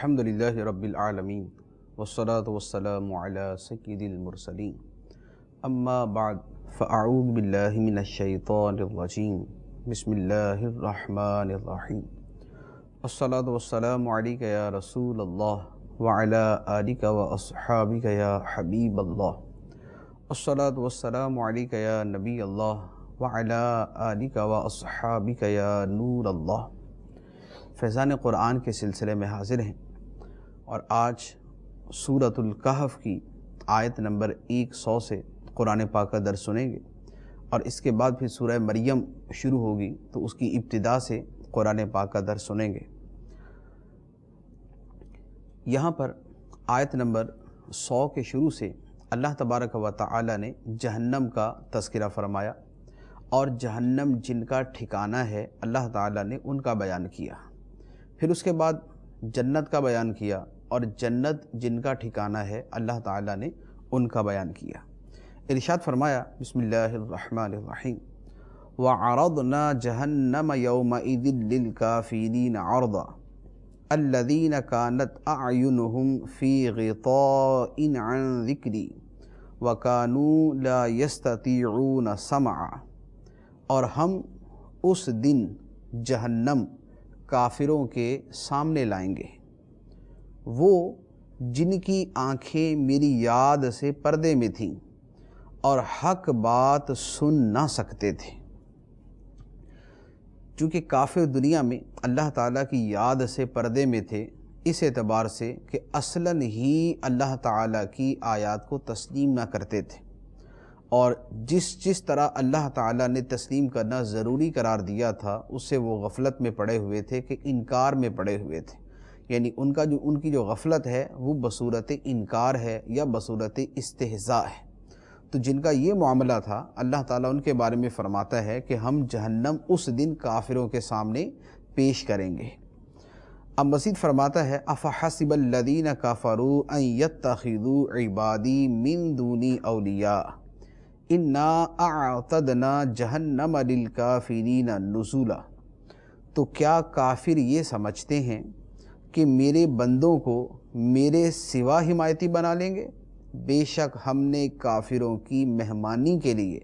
الحمدللہ رب العالمین والصلاة والسلام علی سید المرسلین اما بعد فاعوذ باللہ من الشیطان الرجیم بسم اللہ الرحمن الرحیم الصلاة والسلام علیک یا رسول اللہ وعلی آلک واصحابک یا حبیب اللہ الصلاة والسلام علیک یا نبی اللہ وعلی آلک واصحابک یا نور اللہ۔ فیضان قرآن کے سلسلے میں حاضر ہیں اور آج سورۃ الکہف کی آیت نمبر 100 سے قرآن پاک کا درس سنیں گے، اور اس کے بعد پھر سورہ مریم شروع ہوگی تو اس کی ابتدا سے قرآن پاک کا درس سنیں گے۔ یہاں پر آیت نمبر 100 کے شروع سے اللہ تبارک و تعالی نے جہنم کا تذکرہ فرمایا، اور جہنم جن کا ٹھکانہ ہے اللہ تعالیٰ نے ان کا بیان کیا۔ پھر اس کے بعد جنت کا بیان کیا، اور جنت جن کا ٹھکانہ ہے اللہ تعالیٰ نے ان کا بیان کیا۔ ارشاد فرمایا بسم اللہ الرحمن الرحیم وَعَرَضْنَا جَهَنَّمَ يَوْمَئِذٍ لِلْكَافِرِينَ عَرْضًا الَّذِينَ كَانَتْ أَعْيُنُهُمْ فِي غِطَاءٍ عَنْ ذِكْرِي وَكَانُوا لَا يَسْتَطِيعُونَ سَمْعًا۔ اور ہم اس دن جہنم کافروں کے سامنے لائیں گے، وہ جن کی آنکھیں میری یاد سے پردے میں تھیں اور حق بات سن نہ سکتے تھے۔ چونکہ کافر دنیا میں اللہ تعالیٰ کی یاد سے پردے میں تھے، اس اعتبار سے کہ اصلاً ہی اللہ تعالیٰ کی آیات کو تسلیم نہ کرتے تھے، اور جس طرح اللہ تعالیٰ نے تسلیم کرنا ضروری قرار دیا تھا اس سے وہ غفلت میں پڑے ہوئے تھے کہ انکار میں پڑے ہوئے تھے۔ یعنی ان کی جو غفلت ہے وہ بصورت انکار ہے یا بصورت استہزاء ہے۔ تو جن کا یہ معاملہ تھا اللہ تعالیٰ ان کے بارے میں فرماتا ہے کہ ہم جہنم اس دن کافروں کے سامنے پیش کریں گے۔ اب مزید فرماتا ہے افحسب الذین کفروا ان یتخذوا عبادی من دونی اولیاء انا اعتدنا جہنم للکافرین نزلا۔ تو کیا کافر یہ سمجھتے ہیں کہ میرے بندوں کو میرے سوا حمایتی بنا لیں گے؟ بے شک ہم نے کافروں کی مہمانی کے لیے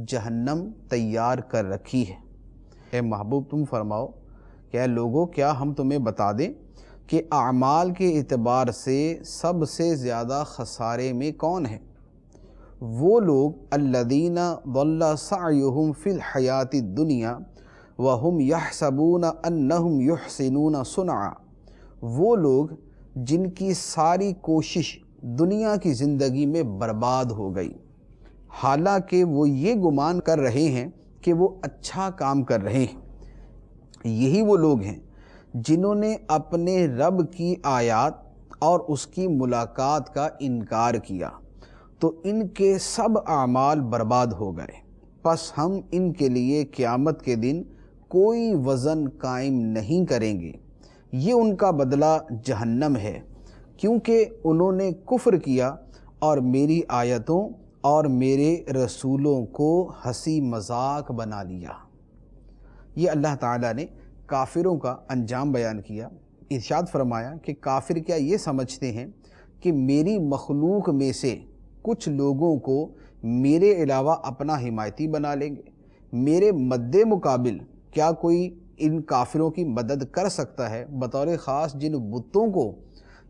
جہنم تیار کر رکھی ہے۔ اے محبوب تم فرماؤ کہ اے لوگو کیا ہم تمہیں بتا دیں کہ اعمال کے اعتبار سے سب سے زیادہ خسارے میں کون ہے؟ وہ لوگ الذین ضل سعیہم فی الحیات الدنیا وہم یحسبون انہم یحسنون صنعا۔ وہ لوگ جن کی ساری کوشش دنیا کی زندگی میں برباد ہو گئی، حالانکہ وہ یہ گمان کر رہے ہیں کہ وہ اچھا کام کر رہے ہیں۔ یہی وہ لوگ ہیں جنہوں نے اپنے رب کی آیات اور اس کی ملاقات کا انکار کیا، تو ان کے سب اعمال برباد ہو گئے۔ پس ہم ان کے لیے قیامت کے دن کوئی وزن قائم نہیں کریں گے، یہ ان کا بدلہ جہنم ہے، کیونکہ انہوں نے کفر کیا اور میری آیتوں اور میرے رسولوں کو ہنسی مذاق بنا لیا۔ یہ اللہ تعالیٰ نے کافروں کا انجام بیان کیا۔ ارشاد فرمایا کہ کافر کیا یہ سمجھتے ہیں کہ میری مخلوق میں سے کچھ لوگوں کو میرے علاوہ اپنا حمایتی بنا لیں گے؟ میرے مد مقابل کیا کوئی ان کافروں کی مدد کر سکتا ہے؟ بطور خاص جن بتوں کو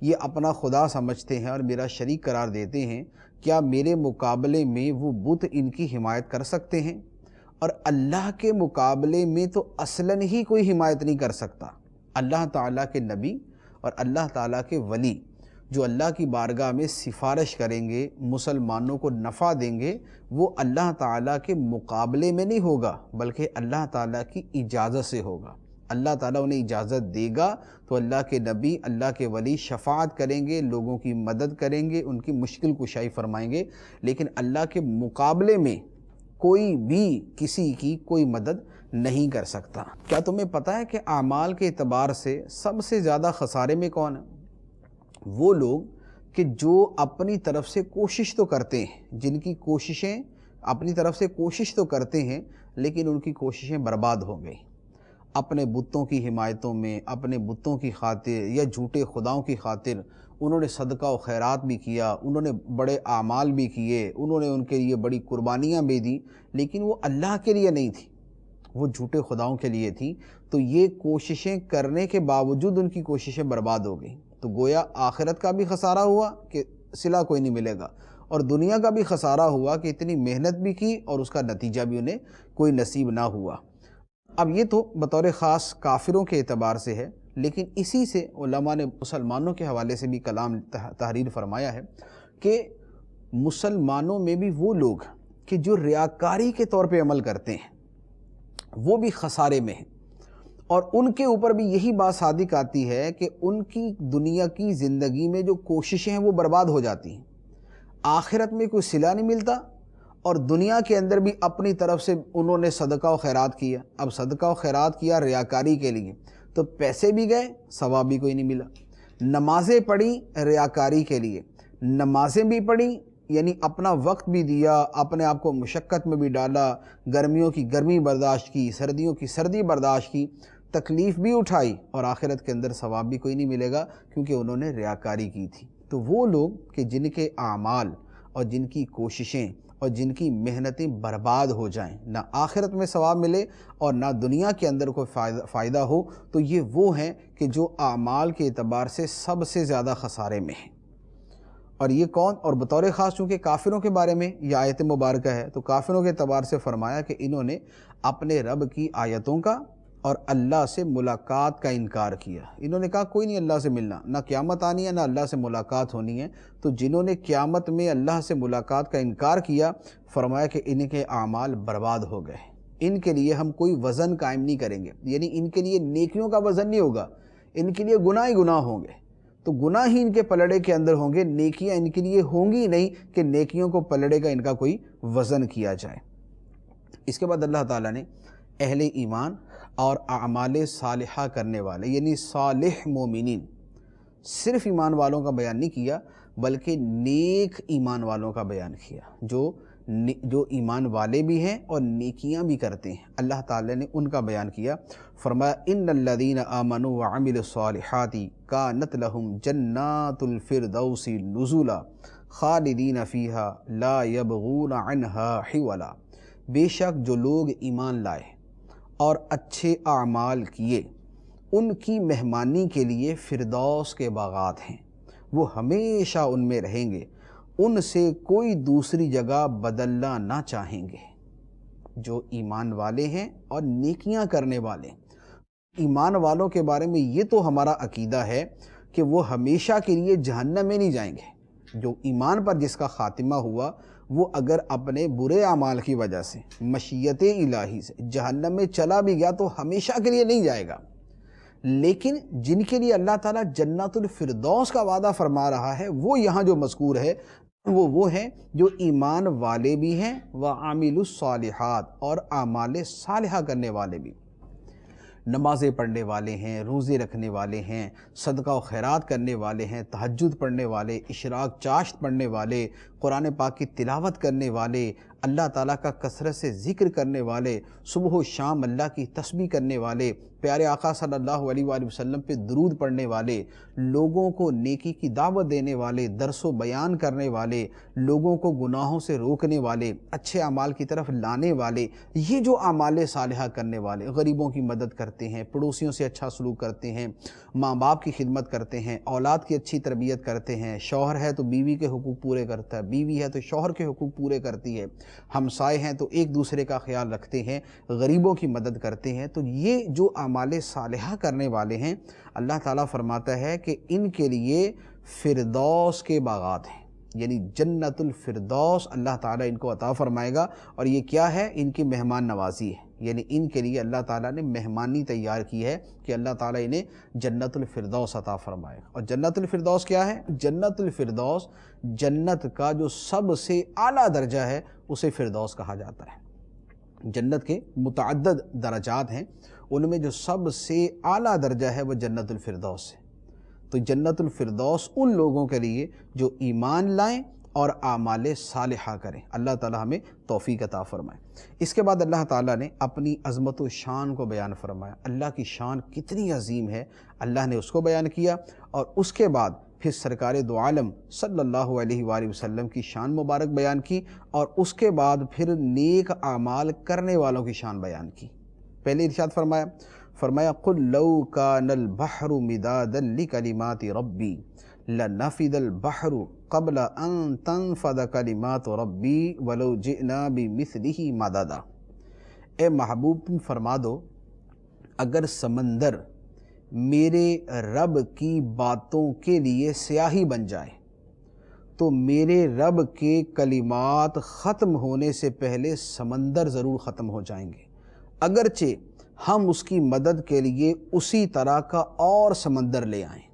یہ اپنا خدا سمجھتے ہیں اور میرا شریک قرار دیتے ہیں، کیا میرے مقابلے میں وہ بت ان کی حمایت کر سکتے ہیں؟ اور اللہ کے مقابلے میں تو اصلاً ہی کوئی حمایت نہیں کر سکتا۔ اللہ تعالیٰ کے نبی اور اللہ تعالیٰ کے ولی جو اللہ کی بارگاہ میں سفارش کریں گے، مسلمانوں کو نفع دیں گے، وہ اللہ تعالیٰ کے مقابلے میں نہیں ہوگا بلکہ اللہ تعالیٰ کی اجازت سے ہوگا۔ اللہ تعالیٰ انہیں اجازت دے گا تو اللہ کے نبی، اللہ کے ولی شفاعت کریں گے، لوگوں کی مدد کریں گے، ان کی مشکل کشائی فرمائیں گے، لیکن اللہ کے مقابلے میں کوئی بھی کسی کی کوئی مدد نہیں کر سکتا۔ کیا تمہیں پتہ ہے کہ اعمال کے اعتبار سے سب سے زیادہ خسارے میں کون ہے؟ وہ لوگ کہ جو اپنی طرف سے کوشش تو کرتے ہیں، جن کی کوششیں اپنی طرف سے کوشش تو کرتے ہیں لیکن ان کی کوششیں برباد ہو گئی۔ اپنے بتوں کی حمایتوں میں، اپنے بتوں کی خاطر یا جھوٹے خداؤں کی خاطر انہوں نے صدقہ و خیرات بھی کیا، انہوں نے بڑے اعمال بھی کیے، انہوں نے ان کے لیے بڑی قربانیاں بھی دیں، لیکن وہ اللہ کے لیے نہیں تھی، وہ جھوٹے خداؤں کے لیے تھی۔ تو یہ کوششیں کرنے کے باوجود ان کی کوششیں برباد ہو گئیں، تو گویا آخرت کا بھی خسارہ ہوا کہ صلہ کوئی نہیں ملے گا، اور دنیا کا بھی خسارہ ہوا کہ اتنی محنت بھی کی اور اس کا نتیجہ بھی انہیں کوئی نصیب نہ ہوا۔ اب یہ تو بطور خاص کافروں کے اعتبار سے ہے، لیکن اسی سے علماء نے مسلمانوں کے حوالے سے بھی کلام تحریر فرمایا ہے کہ مسلمانوں میں بھی وہ لوگ کہ جو ریاکاری کے طور پہ عمل کرتے ہیں وہ بھی خسارے میں ہیں، اور ان کے اوپر بھی یہی بات صادق آتی ہے کہ ان کی دنیا کی زندگی میں جو کوششیں ہیں وہ برباد ہو جاتی ہیں، آخرت میں کوئی صلہ نہیں ملتا، اور دنیا کے اندر بھی اپنی طرف سے انہوں نے صدقہ و خیرات کیا۔ اب صدقہ و خیرات کیا ریاکاری کے لیے تو پیسے بھی گئے، ثواب بھی کوئی نہیں ملا۔ نمازیں پڑھیں ریاکاری کے لیے، نمازیں بھی پڑھیں یعنی اپنا وقت بھی دیا، اپنے آپ کو مشقت میں بھی ڈالا، گرمیوں کی گرمی برداشت کی، سردیوں کی سردی برداشت کی، تکلیف بھی اٹھائی، اور آخرت کے اندر ثواب بھی کوئی نہیں ملے گا کیونکہ انہوں نے ریاکاری کی تھی۔ تو وہ لوگ کہ جن کے اعمال اور جن کی کوششیں اور جن کی محنتیں برباد ہو جائیں، نہ آخرت میں ثواب ملے اور نہ دنیا کے اندر کوئی فائدہ ہو، تو یہ وہ ہیں کہ جو اعمال کے اعتبار سے سب سے زیادہ خسارے میں ہیں۔ اور یہ کون؟ اور بطور خاص چونکہ کافروں کے بارے میں یہ آیت مبارکہ ہے، تو کافروں کے اعتبار سے فرمایا کہ انہوں نے اپنے رب کی آیتوں کا اور اللہ سے ملاقات کا انکار کیا۔ انہوں نے کہا کوئی نہیں اللہ سے ملنا، نہ قیامت آنی ہے نہ اللہ سے ملاقات ہونی ہے۔ تو جنہوں نے قیامت میں اللہ سے ملاقات کا انکار کیا، فرمایا کہ ان کے اعمال برباد ہو گئے، ان کے لیے ہم کوئی وزن قائم نہیں کریں گے، یعنی ان کے لیے نیکیوں کا وزن نہیں ہوگا، ان کے لیے گناہ ہی گناہ ہوں گے، تو گناہ ہی ان کے پلڑے کے اندر ہوں گے، نیکیاں ان کے لیے ہوں گی نہیں کہ نیکیوں کو پلڑے کا ان کا کوئی وزن کیا جائے۔ اس کے بعد اللہ تعالیٰ نے اہل ایمان اور اعمال صالحہ کرنے والے یعنی صالح مومنین، صرف ایمان والوں کا بیان نہیں کیا بلکہ نیک ایمان والوں کا بیان کیا، جو ایمان والے بھی ہیں اور نیکیاں بھی کرتے ہیں، اللہ تعالیٰ نے ان کا بیان کیا۔ فرمایا ان الذین آمنوا وعملوا الصالحات کانت لہم جنات الفردوس نزلا خالدین فیہا لا یبغون عنہا حولا۔ بے شک جو لوگ ایمان لائے اور اچھے اعمال کیے، ان کی مہمانی کے لیے فردوس کے باغات ہیں، وہ ہمیشہ ان میں رہیں گے، ان سے کوئی دوسری جگہ بدلنا نہ چاہیں گے۔ جو ایمان والے ہیں اور نیکیاں کرنے والے، ایمان والوں کے بارے میں یہ تو ہمارا عقیدہ ہے کہ وہ ہمیشہ کے لیے جہنم میں نہیں جائیں گے۔ جو ایمان پر جس کا خاتمہ ہوا، وہ اگر اپنے برے اعمال کی وجہ سے مشیت الہی سے جہنم میں چلا بھی گیا تو ہمیشہ کے لیے نہیں جائے گا، لیکن جن کے لیے اللہ تعالیٰ جنت الفردوس کا وعدہ فرما رہا ہے، وہ یہاں جو مذکور ہے وہ ہیں جو ایمان والے بھی ہیں وعاملوا الصالحات، اور اعمال صالحہ کرنے والے بھی، نمازیں پڑھنے والے ہیں، روزے رکھنے والے ہیں، صدقہ و خیرات کرنے والے ہیں، تہجد پڑھنے والے، اشراق چاشت پڑھنے والے، قرآن پاک کی تلاوت کرنے والے، اللہ تعالیٰ کا کثرت سے ذکر کرنے والے، صبح و شام اللہ کی تسبیح کرنے والے، پیارے آقا صلی اللہ علیہ وآلہ وسلم پہ درود پڑھنے والے، لوگوں کو نیکی کی دعوت دینے والے، درس و بیان کرنے والے، لوگوں کو گناہوں سے روکنے والے، اچھے اعمال کی طرف لانے والے، یہ جو اعمال صالحہ کرنے والے، غریبوں کی مدد کرتے ہیں، پڑوسیوں سے اچھا سلوک کرتے ہیں، ماں باپ کی خدمت کرتے ہیں، اولاد کی اچھی تربیت کرتے ہیں، شوہر ہے تو بیوی کے حقوق پورے کرتا ہے، بیوی ہے تو شوہر کے حقوق پورے کرتی ہے، ہمسائے ہیں تو ایک دوسرے کا خیال رکھتے ہیں، غریبوں کی مدد کرتے ہیں، تو یہ جو اعمال صالحہ کرنے والے ہیں، اللہ تعالیٰ فرماتا ہے کہ ان کے لیے فردوس کے باغات ہیں، یعنی جنت الفردوس اللہ تعالیٰ ان کو عطا فرمائے گا۔ اور یہ کیا ہے؟ ان کی مہمان نوازی ہے، یعنی ان کے لیے اللہ تعالیٰ نے مہمانی تیار کی ہے کہ اللہ تعالیٰ انہیں جنت الفردوس عطا فرمائے گا۔ اور جنت الفردوس کیا ہے؟ جنت الفردوس جنت کا جو سب سے اعلیٰ درجہ ہے اسے فردوس کہا جاتا ہے۔ جنت کے متعدد درجات ہیں، ان میں جو سب سے اعلیٰ درجہ ہے وہ جنت الفردوس ہے۔ تو جنت الفردوس ان لوگوں کے لیے جو ایمان لائیں اور اعمال صالحہ کریں۔ اللہ تعالی ہمیں توفیق عطا فرمائے۔ اس کے بعد اللہ تعالیٰ نے اپنی عظمت و شان کو بیان فرمایا۔ اللہ کی شان کتنی عظیم ہے، اللہ نے اس کو بیان کیا، اور اس کے بعد پھر سرکار دو عالم صلی اللہ علیہ وآلہ وسلم کی شان مبارک بیان کی، اور اس کے بعد پھر نیک اعمال کرنے والوں کی شان بیان کی۔ پہلے ارشاد فرمایا قُلْ لَوْ كَانَ الْبَحْرُ مِدَادًا لِكَلِمَاتِ رَبِّي لَنَفِدَ الْبَحْرُ قَبْلَ أَن تَنفَدَ كَلِمَاتُ رَبِّي وَلَوْ جِئْنَا بِمِثْلِهِ مَدَدًا۔ اے محبوب تم فرما دو، اگر سمندر میرے رب کی باتوں کے لیے سیاہی بن جائے تو میرے رب کے کلمات ختم ہونے سے پہلے سمندر ضرور ختم ہو جائیں گے، اگرچہ ہم اس کی مدد کے لیے اسی طرح کا اور سمندر لے آئیں۔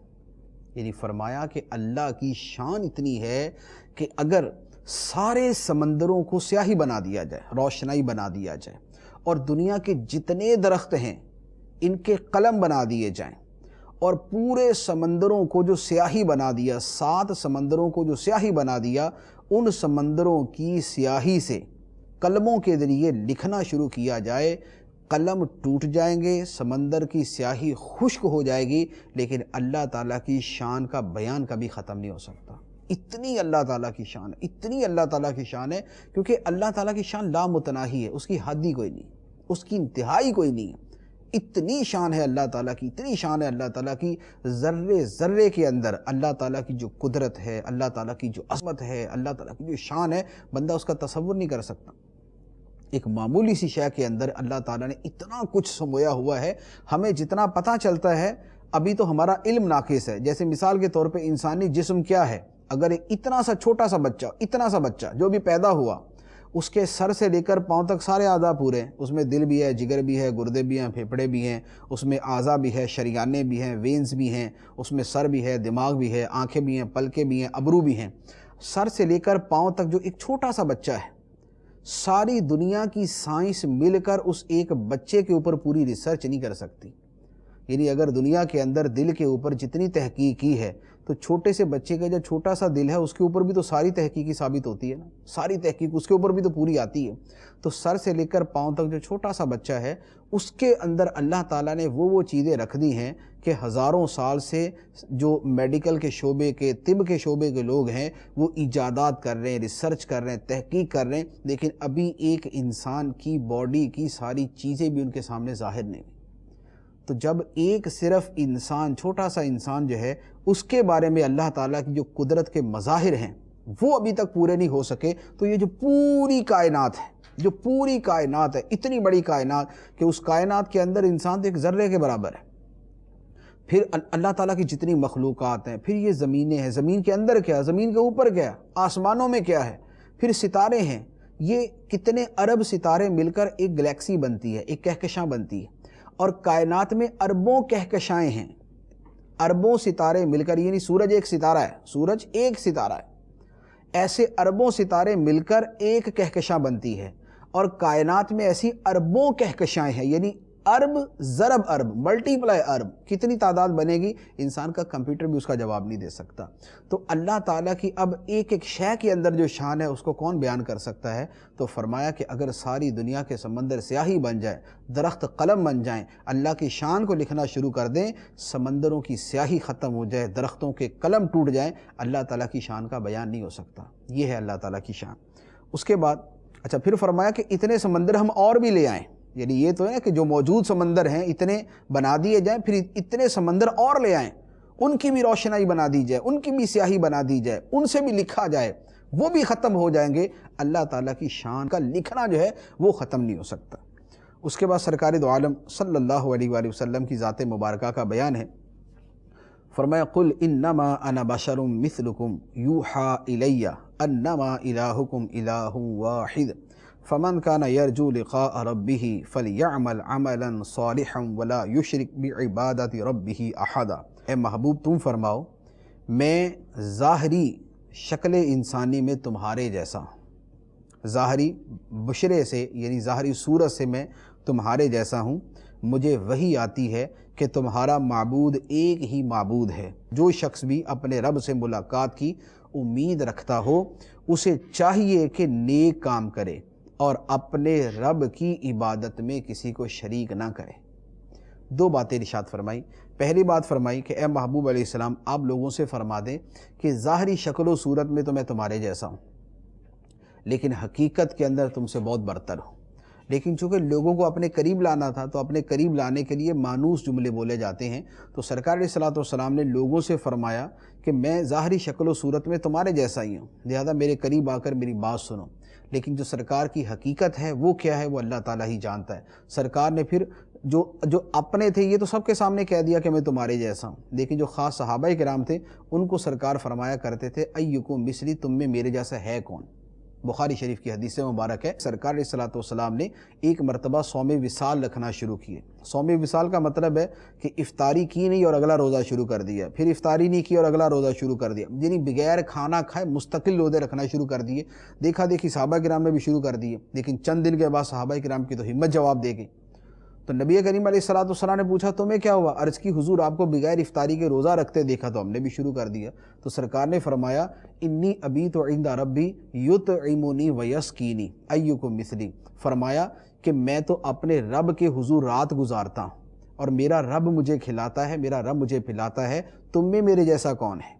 یعنی فرمایا کہ اللہ کی شان اتنی ہے کہ اگر سارے سمندروں کو سیاہی بنا دیا جائے، روشنائی بنا دیا جائے، اور دنیا کے جتنے درخت ہیں ان کے قلم بنا دیے جائیں، اور پورے سمندروں کو جو سیاہی بنا دیا، 7 سمندروں کو جو سیاہی بنا دیا، ان سمندروں کی سیاہی سے قلموں کے ذریعے لکھنا شروع کیا جائے، قلم ٹوٹ جائیں گے، سمندر کی سیاہی خشک ہو جائے گی، لیکن اللہ تعالیٰ کی شان کا بیان کبھی ختم نہیں ہو سکتا۔ اتنی اللہ تعالیٰ کی شان ہے، اتنی اللہ تعالیٰ کی شان ہے، کیونکہ اللہ تعالیٰ کی شان لامتناہی ہے، اس کی حد ہی کوئی نہیں، اس کی انتہائی کوئی نہیں ہے۔ اتنی شان ہے اللہ تعالیٰ کی، اتنی شان ہے اللہ تعالیٰ کی، ذرے ذرے کے اندر اللہ تعالیٰ کی جو قدرت ہے، اللہ تعالیٰ کی جو عظمت ہے، اللہ تعالیٰ کی جو شان ہے، بندہ اس کا تصور نہیں کر سکتا۔ ایک معمولی سی شے کے اندر اللہ تعالیٰ نے اتنا کچھ سمویا ہوا ہے۔ ہمیں جتنا پتہ چلتا ہے ابھی تو ہمارا علم ناقص ہے۔ جیسے مثال کے طور پہ انسانی جسم کیا ہے، اگر اتنا سا چھوٹا سا بچہ جو بھی پیدا ہوا، اس کے سر سے لے کر پاؤں تک سارے اعضاء پورے ہیں، اس میں دل بھی ہے، جگر بھی ہے، گردے بھی ہیں، پھیپھڑے بھی ہیں، اس میں اعضاء بھی ہے، شریانے بھی ہیں، وینز بھی ہیں، اس میں سر بھی ہے، دماغ بھی ہے، آنکھیں بھی ہیں، پلکیں بھی ہیں، ابرو بھی ہیں۔ سر سے لے کر پاؤں تک جو ایک چھوٹا سا بچہ ہے، ساری دنیا کی سائنس مل کر اس ایک بچے کے اوپر پوری ریسرچ نہیں کر سکتی۔ یعنی اگر دنیا کے اندر دل کے اوپر جتنی تحقیق کی ہے، تو چھوٹے سے بچے کا جو چھوٹا سا دل ہے اس کے اوپر بھی تو ساری تحقیقی ثابت ہوتی ہے نا، ساری تحقیق اس کے اوپر بھی تو پوری آتی ہے۔ تو سر سے لے کر پاؤں تک جو چھوٹا سا بچہ ہے، اس کے اندر اللہ تعالیٰ نے وہ چیزیں رکھ دی ہیں کہ ہزاروں سال سے جو میڈیکل کے شعبے کے، طب کے شعبے کے لوگ ہیں، وہ ایجادات کر رہے ہیں، ریسرچ کر رہے ہیں، تحقیق کر رہے ہیں، لیکن ابھی ایک انسان کی باڈی کی ساری چیزیں بھی ان کے سامنے ظاہر نہیں ہوئی۔ تو جب ایک صرف انسان، چھوٹا سا انسان جو ہے، اس کے بارے میں اللہ تعالیٰ کی جو قدرت کے مظاہر ہیں وہ ابھی تک پورے نہیں ہو سکے، تو یہ جو پوری کائنات ہے، اتنی بڑی کائنات کہ اس کائنات کے اندر انسان تو ایک ذرے کے برابر ہے۔ پھر اللہ تعالیٰ کی جتنی مخلوقات ہیں، پھر یہ زمینیں ہیں، زمین کے اندر کیا، زمین کے اوپر کیا، آسمانوں میں کیا ہے، پھر ستارے ہیں، یہ کتنے ارب ستارے مل کر ایک گلیکسی بنتی ہے، ایک کہکشاں بنتی ہے، اور کائنات میں اربوں کہکشائیں ہیں، اربوں ستارے مل کر، یعنی سورج ایک ستارہ ہے، ایسے اربوں ستارے مل کر ایک کہکشاں بنتی ہے، اور کائنات میں ایسی اربوں کہکشائیں ہیں، یعنی ارب ضرب ارب ملٹیپلائی ارب، کتنی تعداد بنے گی انسان کا کمپیوٹر بھی اس کا جواب نہیں دے سکتا۔ تو اللہ تعالیٰ کی اب ایک شے کے اندر جو شان ہے اس کو کون بیان کر سکتا ہے؟ تو فرمایا کہ اگر ساری دنیا کے سمندر سیاہی بن جائے، درخت قلم بن جائیں، اللہ کی شان کو لکھنا شروع کر دیں، سمندروں کی سیاہی ختم ہو جائے، درختوں کے قلم ٹوٹ جائیں، اللہ تعالیٰ کی شان کا بیان نہیں ہو سکتا۔ یہ ہے اللہ تعالیٰ کی شان۔ اس کے بعد پھر فرمایا کہ اتنے سمندر ہم اور بھی لے آئیں، یعنی یہ تو ہے نا کہ جو موجود سمندر ہیں اتنے بنا دیے جائیں، پھر اتنے سمندر اور لے آئیں، ان کی بھی روشنائی بنا دی جائے، ان کی بھی سیاہی بنا دی جائے، ان سے بھی لکھا جائے، وہ بھی ختم ہو جائیں گے، اللہ تعالیٰ کی شان کا لکھنا جو ہے وہ ختم نہیں ہو سکتا۔ اس کے بعد سرکار دو عالم صلی اللہ علیہ وآلہ وسلم کی ذات مبارکہ کا بیان ہے۔ فرمایا قل انما انا بشر مثلکم یوحا الی انما الہکم الہ واحد فمن کان یرجو لقاء ربہ فلیعمل عملا صالحا ولا یشرک بعبادت ربہ احدا۔ اے محبوب تم فرماؤ، میں ظاہری شکل انسانی میں تمہارے جیسا ہوں، ظاہری بشرے سے یعنی ظاہری صورت سے میں تمہارے جیسا ہوں، مجھے وحی آتی ہے کہ تمہارا معبود ایک ہی معبود ہے۔ جو شخص بھی اپنے رب سے ملاقات کی امید رکھتا ہو اسے چاہیے کہ نیک کام کرے اور اپنے رب کی عبادت میں کسی کو شریک نہ کرے۔ دو باتیں ارشاد فرمائی۔ پہلی بات فرمائی کہ اے محبوب علیہ السلام آپ لوگوں سے فرما دیں کہ ظاہری شکل و صورت میں تو میں تمہارے جیسا ہوں، لیکن حقیقت کے اندر تم سے بہت برتر ہوں۔ لیکن چونکہ لوگوں کو اپنے قریب لانا تھا تو اپنے قریب لانے کے لیے مانوس جملے بولے جاتے ہیں، تو سرکار علیہ الصلوۃ والسلام نے لوگوں سے فرمایا کہ میں ظاہری شکل و صورت میں تمہارے جیسا ہی ہوں، لہذا میرے قریب آ کر میری بات سنو۔ لیکن جو سرکار کی حقیقت ہے وہ کیا ہے وہ اللہ تعالیٰ ہی جانتا ہے۔ سرکار نے پھر جو اپنے تھے یہ تو سب کے سامنے کہہ دیا کہ میں تمہارے جیسا ہوں، لیکن جو خاص صحابہ کرام تھے ان کو سرکار فرمایا کرتے تھے ایکم مثلی، تم میں میرے جیسا ہے کون؟ بخاری شریف کی حدیث مبارک ہے، سرکار علیہ الصلوۃ والسلام نے ایک مرتبہ صوم وصال رکھنا شروع کیے۔ صوم وصال کا مطلب ہے کہ افطاری کی نہیں اور اگلا روزہ شروع کر دیا، پھر افطاری نہیں کی اور اگلا روزہ شروع کر دیا، یعنی بغیر کھانا کھائے مستقل روزے رکھنا شروع کر دیے۔ دیکھا دیکھی صحابہ کرام نے بھی شروع کر دیے، لیکن چند دن کے بعد صحابہ کرام کی تو ہمت جواب دے گئی۔ تو نبی کریم علیہ الصلوۃ والسلام نے پوچھا تمہیں کیا ہوا؟ عرض کی حضور آپ کو بغیر افطاری کے روزہ رکھتے دیکھا تو ہم نے بھی شروع کر دیا۔ تو سرکار نے فرمایا انی ابیت عند ربی یطعمنی ویسقینی ایکم مثلی، فرمایا کہ میں تو اپنے رب کے حضور رات گزارتا ہوں اور میرا رب مجھے کھلاتا ہے، میرا رب مجھے پلاتا ہے، تم میں میرے جیسا کون ہے؟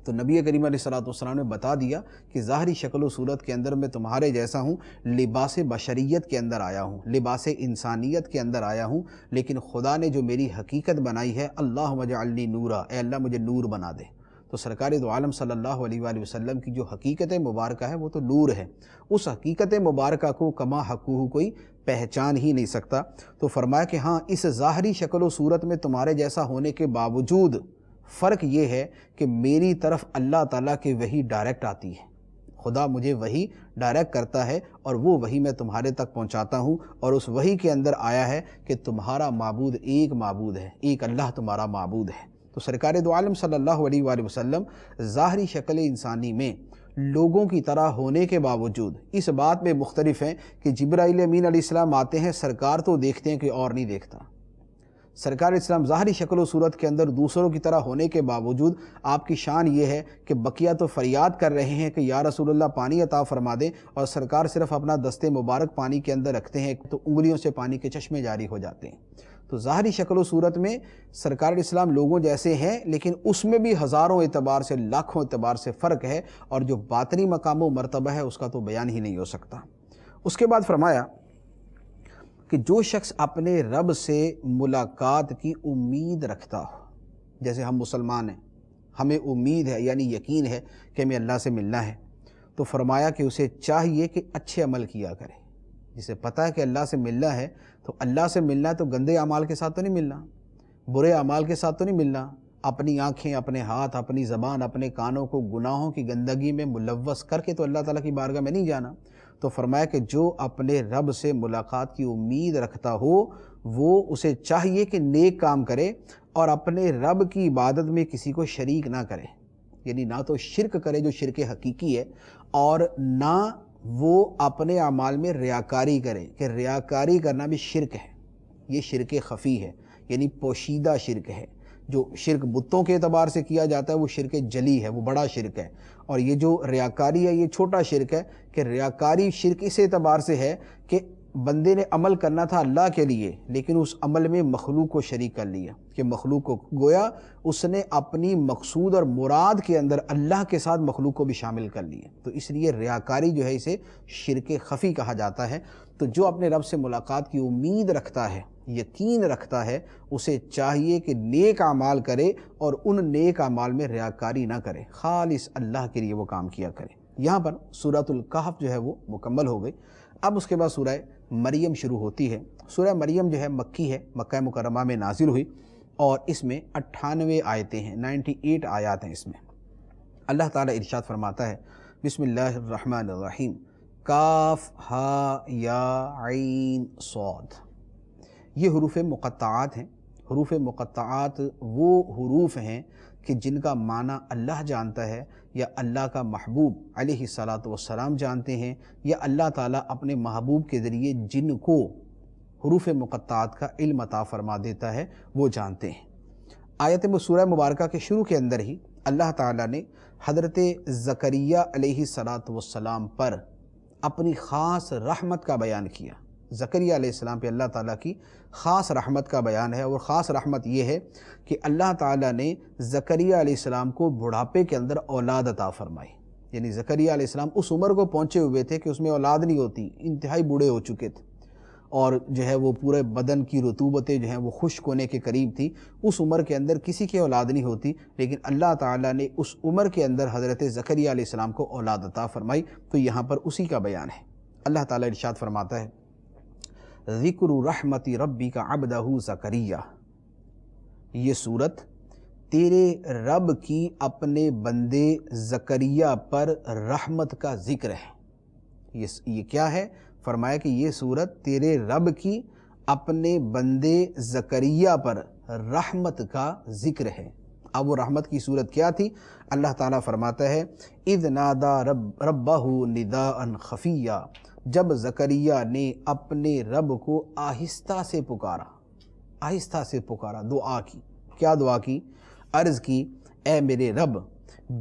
تو نبی کریم علیہ الصلوۃ والسلام نے بتا دیا کہ ظاہری شکل و صورت کے اندر میں تمہارے جیسا ہوں، لباس بشریت کے اندر آیا ہوں، لباس انسانیت کے اندر آیا ہوں، لیکن خدا نے جو میری حقیقت بنائی ہے اللہم اجعلنی نورا، اے اللہ مجھے نور بنا دے۔ تو سرکار دو عالم صلی اللہ علیہ وآلہ وسلم کی جو حقیقت مبارکہ ہے وہ تو نور ہے، اس حقیقت مبارکہ کو کما حقوہ کوئی پہچان ہی نہیں سکتا۔ تو فرمایا کہ ہاں اس ظاہری شکل و صورت میں تمہارے جیسا ہونے کے باوجود فرق یہ ہے کہ میری طرف اللہ تعالیٰ کی وحی ڈائریکٹ آتی ہے، خدا مجھے وحی ڈائریکٹ کرتا ہے اور وہ وحی میں تمہارے تک پہنچاتا ہوں، اور اس وحی کے اندر آیا ہے کہ تمہارا معبود ایک معبود ہے، ایک اللہ تمہارا معبود ہے۔ تو سرکار دو عالم صلی اللہ علیہ وآلہ وسلم ظاہری شکل انسانی میں لوگوں کی طرح ہونے کے باوجود اس بات میں مختلف ہیں کہ جبرائیل امین علیہ السلام آتے ہیں، سرکار تو دیکھتے ہیں کہ اور نہیں دیکھتا۔ سرکار اسلام ظاہری شکل و صورت کے اندر دوسروں کی طرح ہونے کے باوجود آپ کی شان یہ ہے کہ بقیہ تو فریاد کر رہے ہیں کہ یا رسول اللہ پانی عطا فرما دیں، اور سرکار صرف اپنا دستے مبارک پانی کے اندر رکھتے ہیں تو انگلیوں سے پانی کے چشمے جاری ہو جاتے ہیں۔ تو ظاہری شکل و صورت میں سرکار اسلام لوگوں جیسے ہیں، لیکن اس میں بھی ہزاروں اعتبار سے لاکھوں اعتبار سے فرق ہے، اور جو باطنی مقام و مرتبہ ہے اس کا تو بیان ہی نہیں ہو سکتا۔ اس کے بعد فرمایا کہ جو شخص اپنے رب سے ملاقات کی امید رکھتا ہو، جیسے ہم مسلمان ہیں، ہمیں امید ہے یعنی یقین ہے کہ ہمیں اللہ سے ملنا ہے، تو فرمایا کہ اسے چاہیے کہ اچھے عمل کیا کرے۔ جسے پتہ ہے کہ اللہ سے ملنا ہے تو اللہ سے ملنا ہے تو گندے اعمال کے ساتھ تو نہیں ملنا، برے اعمال کے ساتھ تو نہیں ملنا، اپنی آنکھیں، اپنے ہاتھ، اپنی زبان، اپنے کانوں کو گناہوں کی گندگی میں ملوث کر کے تو اللہ تعالیٰ کی بارگاہ میں نہیں جانا۔ تو فرمایا کہ جو اپنے رب سے ملاقات کی امید رکھتا ہو وہ اسے چاہیے کہ نیک کام کرے اور اپنے رب کی عبادت میں کسی کو شریک نہ کرے، یعنی نہ تو شرک کرے جو شرک حقیقی ہے، اور نہ وہ اپنے اعمال میں ریاکاری کرے، کہ ریاکاری کرنا بھی شرک ہے، یہ شرک خفی ہے، یعنی پوشیدہ شرک ہے۔ جو شرک بتوں کے اعتبار سے کیا جاتا ہے وہ شرک جلی ہے، وہ بڑا شرک ہے، اور یہ جو ریاکاری ہے یہ چھوٹا شرک ہے، کہ ریاکاری شرک اس اعتبار سے ہے کہ بندے نے عمل کرنا تھا اللہ کے لیے لیکن اس عمل میں مخلوق کو شریک کر لیا، کہ مخلوق کو گویا اس نے اپنی مقصود اور مراد کے اندر اللہ کے ساتھ مخلوق کو بھی شامل کر لیا، تو اس لیے ریاکاری جو ہے اسے شرک خفی کہا جاتا ہے۔ تو جو اپنے رب سے ملاقات کی امید رکھتا ہے، یقین رکھتا ہے، اسے چاہیے کہ نیک اعمال کرے اور ان نیک اعمال میں ریاکاری نہ کرے، خالص اللہ کے لیے وہ کام کیا کرے۔ یہاں پر سورۃ الکہف جو ہے وہ مکمل ہو گئی۔ اب اس کے بعد سورہ مریم شروع ہوتی ہے۔ سورہ مریم جو ہے مکی ہے، مکہ مکرمہ میں نازل ہوئی، اور اس میں 98 آیتیں ہیں، 98 آیات ہیں اس میں۔ اللہ تعالیٰ ارشاد فرماتا ہے بسم اللہ الرحمن الرحیم، کاف ہا یا عین صاد۔ یہ حروف مقطعات ہیں۔ حروف مقطعات وہ حروف ہیں کہ جن کا معنی اللہ جانتا ہے، یا اللہ کا محبوب علیہ الصلاۃ والسلام جانتے ہیں، یا اللہ تعالیٰ اپنے محبوب کے ذریعے جن کو حروف مقطعات کا علم عطا فرما دیتا ہے وہ جانتے ہیں۔ آیت سورہ مبارکہ کے شروع کے اندر ہی اللہ تعالیٰ نے حضرت زکریا علیہ السلام پر اپنی خاص رحمت کا بیان کیا۔ زکریا علیہ السلام پہ اللہ تعالیٰ کی خاص رحمت کا بیان ہے، اور خاص رحمت یہ ہے کہ اللہ تعالیٰ نے زکریا علیہ السلام کو بڑھاپے کے اندر اولاد عطا فرمائی۔ یعنی زکریا علیہ السلام اس عمر کو پہنچے ہوئے تھے کہ اس میں اولاد نہیں ہوتی، انتہائی بوڑھے ہو چکے تھے، اور جو ہے وہ پورے بدن کی رطوبتیں جو ہیں وہ خشک ہونے کے قریب تھی۔ اس عمر کے اندر کسی کی اولاد نہیں ہوتی، لیکن اللہ تعالیٰ نے اس عمر کے اندر حضرت زکریا علیہ السلام کو اولاد عطا فرمائی۔ تو یہاں پر اسی کا بیان ہے۔ اللہ تعالیٰ ارشاد فرماتا ہے ذکر رحمت ربک عبدہ زکریا، یہ صورت تیرے رب کی اپنے بندے زکریا پر رحمت کا ذکر ہے۔ یہ کیا ہے؟ فرمایا کہ یہ صورت تیرے رب کی اپنے بندے زکریا پر رحمت کا ذکر ہے۔ اب وہ رحمت کی صورت کیا تھی؟ اللہ تعالیٰ فرماتا ہے اذ نادا ربہ نداء خفیہ، جب زکریا نے اپنے رب کو آہستہ سے پکارا، آہستہ سے پکارا، دعا کی۔ کیا دعا کی؟ عرض کی اے میرے رب،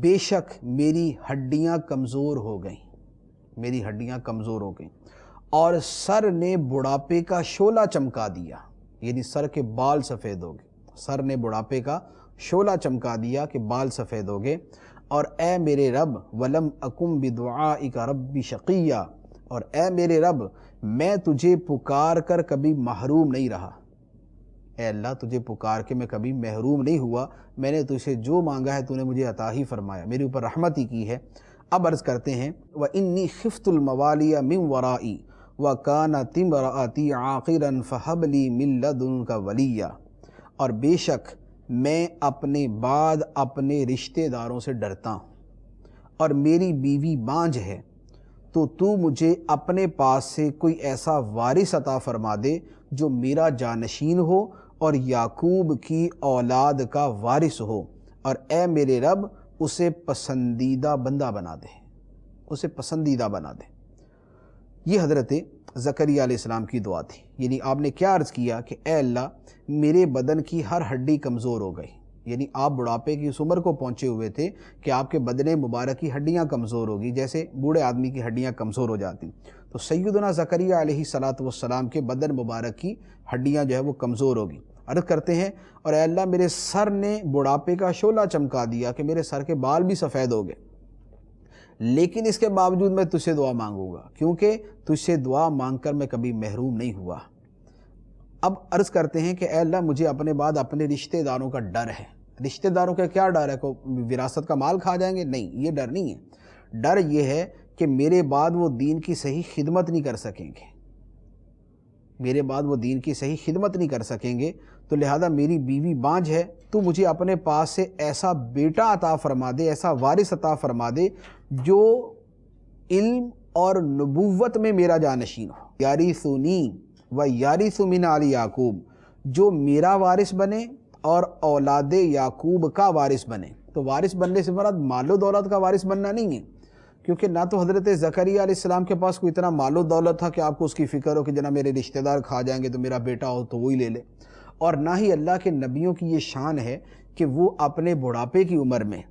بے شک میری ہڈیاں کمزور ہو گئیں، میری ہڈیاں کمزور ہو گئیں، اور سر نے بڑھاپے کا شعلہ چمکا دیا، یعنی سر کے بال سفید ہو گئے، سر نے بڑھاپے کا شعلہ چمکا دیا کہ بال سفید ہو گئے، اور اے میرے رب ولم اکم بدعائک رب شقیہ، اور اے میرے رب میں تجھے پکار کر کبھی محروم نہیں رہا، اے اللہ تجھے پکار کے میں کبھی محروم نہیں ہوا، میں نے تجھے جو مانگا ہے تو نے مجھے عطا ہی فرمایا، میرے اوپر رحمت ہی کی ہے۔ اب عرض کرتے ہیں وَإِنِّي خِفْتُ الْمَوَالِيَ مِنْ وَرَائِي وَكَانَتِ امْرَأَتِي عَاقِرًا فَهَبْ لِي مِنْ لَدُنْكَ وَلِيًّا، اور بے شک میں اپنے بعد اپنے رشتہ داروں سے ڈرتا ہوں، اور میری بیوی بانجھ ہے، تو مجھے اپنے پاس سے کوئی ایسا وارث عطا فرما دے جو میرا جانشین ہو اور یعقوب کی اولاد کا وارث ہو، اور اے میرے رب اسے پسندیدہ بندہ بنا دے، اسے پسندیدہ بنا دے۔ یہ حضرت زکریا علیہ السلام کی دعا تھی۔ یعنی آپ نے کیا عرض کیا کہ اے اللہ میرے بدن کی ہر ہڈی کمزور ہو گئی، یعنی آپ بڑھاپے کی اس عمر کو پہنچے ہوئے تھے کہ آپ کے بدن مبارک کی ہڈیاں کمزور ہوگی، جیسے بوڑھے آدمی کی ہڈیاں کمزور ہو جاتی، تو سیدنا زکریا علیہ السلام کے بدن مبارک کی ہڈیاں جو ہے وہ کمزور ہوگی۔ عرض کرتے ہیں اور اے اللہ میرے سر نے بڑھاپے کا شعلہ چمکا دیا کہ میرے سر کے بال بھی سفید ہو گئے، لیکن اس کے باوجود میں تجھ سے دعا مانگوں گا، کیونکہ تجھ سے دعا مانگ کر میں کبھی محروم نہیں ہوا۔ اب عرض کرتے ہیں کہ اے اللہ مجھے اپنے بعد اپنے رشتہ داروں کا ڈر ہے۔ رشتہ داروں کا کیا ڈر ہے؟ کو وراثت کا مال کھا جائیں گے؟ نہیں، یہ ڈر نہیں ہے۔ ڈر یہ ہے کہ میرے بعد وہ دین کی صحیح خدمت نہیں کر سکیں گے، میرے بعد وہ دین کی صحیح خدمت نہیں کر سکیں گے، تو لہذا میری بیوی بانجھ ہے، تو مجھے اپنے پاس سے ایسا بیٹا عطا فرما دے، ایسا وارث عطا فرما دے جو علم اور نبوت میں میرا جانشین ہو، یارثنی و یارث من آل یعقوب، جو میرا وارث بنے اور اولاد یعقوب کا وارث بنے۔ تو وارث بننے سے مراد مال و دولت کا وارث بننا نہیں ہے، کیونکہ نہ تو حضرت زکریا علیہ السلام کے پاس کوئی اتنا مال و دولت تھا کہ آپ کو اس کی فکر ہو کہ جناب میرے رشتہ دار کھا جائیں گے تو میرا بیٹا ہو تو وہی لے لے، اور نہ ہی اللہ کے نبیوں کی یہ شان ہے کہ وہ اپنے بڑھاپے کی عمر میں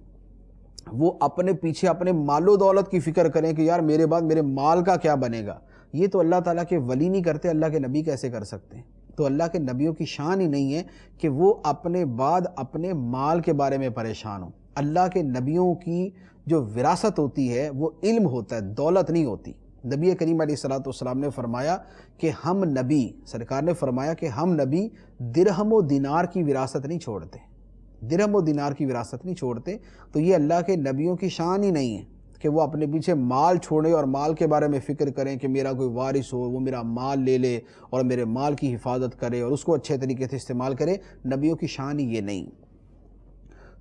وہ اپنے پیچھے اپنے مال و دولت کی فکر کریں کہ یار میرے بعد میرے مال کا کیا بنے گا۔ یہ تو اللہ تعالیٰ کے ولی نہیں کرتے، اللہ کے نبی کیسے کر سکتے ہیں؟ تو اللہ کے نبیوں کی شان ہی نہیں ہے کہ وہ اپنے بعد اپنے مال کے بارے میں پریشان ہوں۔ اللہ کے نبیوں کی جو وراثت ہوتی ہے وہ علم ہوتا ہے، دولت نہیں ہوتی۔ نبی کریم علیہ السلام نے فرمایا کہ ہم نبی، سرکار نے فرمایا کہ ہم نبی درہم و دینار کی وراثت نہیں چھوڑتے، درہم و دینار کی وراثت نہیں چھوڑتے۔ تو یہ اللہ کے نبیوں کی شان ہی نہیں ہے کہ وہ اپنے پیچھے مال چھوڑے اور مال کے بارے میں فکر کریں کہ میرا کوئی وارث ہو، وہ میرا مال لے لے اور میرے مال کی حفاظت کرے اور اس کو اچھے طریقے سے استعمال کرے۔ نبیوں کی شان ہی یہ نہیں۔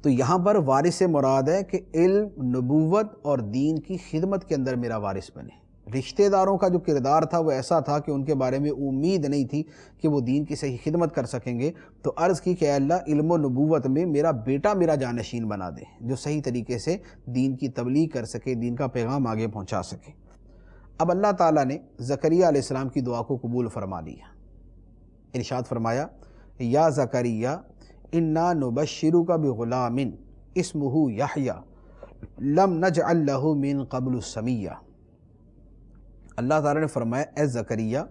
تو یہاں پر وارث سے مراد ہے کہ علم، نبوت اور دین کی خدمت کے اندر میرا وارث بنے۔ رشتہ داروں کا جو کردار تھا وہ ایسا تھا کہ ان کے بارے میں امید نہیں تھی کہ وہ دین کی صحیح خدمت کر سکیں گے، تو عرض کی کہ اے اللہ علم و نبوت میں میرا بیٹا میرا جانشین بنا دے، جو صحیح طریقے سے دین کی تبلیغ کر سکے، دین کا پیغام آگے پہنچا سکے۔ اب اللہ تعالیٰ نے زکریا علیہ السلام کی دعا کو قبول فرما لیا، ارشاد فرمایا یا زکریا انا نبشرک بغلام اسمہ یحییٰ لم نجعل لہ من قبل سمیہ۔ اللہ تعالیٰ نے فرمایا اے زکریا